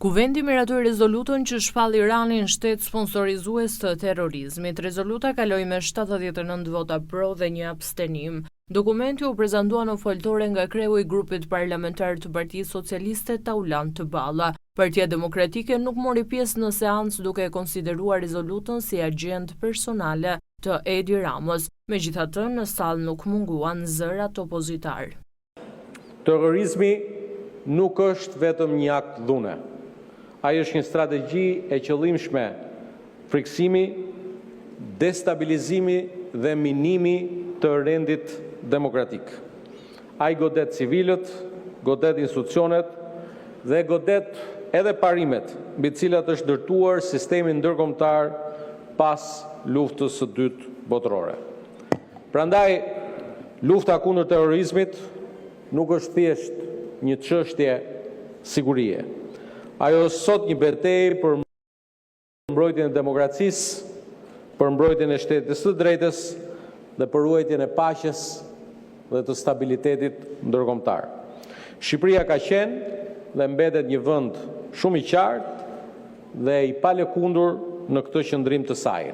Kuvendi miratoi rezolutën që shpall Iranin shtet sponsorizues të terrorizmit. Rezoluta kaloi me 79 vota pro dhe 1 abstenim. Dokumenti u prezantua në foltore nga kreu i grupit parlamentar të Partisë Socialiste Taulant Tëballa. Partia Demokratike nuk mori pjesë në seancë duke e konsideruar rezolutën si agjendë personale të Edi Ramës. Megjithatë, në sallë nuk munguan zërat opozitar. Terrorizmi nuk është vetëm një akt dhune. Ai është një strategji e qëllimshme friksimi, destabilizimi dhe minimi të rendit demokratik. Ai godet civilët, godet institucionet dhe godet edhe parimet mbi të cilat është ndërtuar sistemi ndërkombëtar pas luftës së dytë botërore. Prandaj, lufta kundër terrorizmit nuk është thjesht një çështje sigurie. Ajo është sot një betejë për mbrojtjen e demokracisë, për mbrojtjen e shtetit të drejtës dhe për ruajtjen e paqes dhe të stabilitetit ndërkombëtar. Shqipëria ka qenë dhe mbetet një vend shumë i qartë dhe i palëkundur në këtë qëndrim të saj.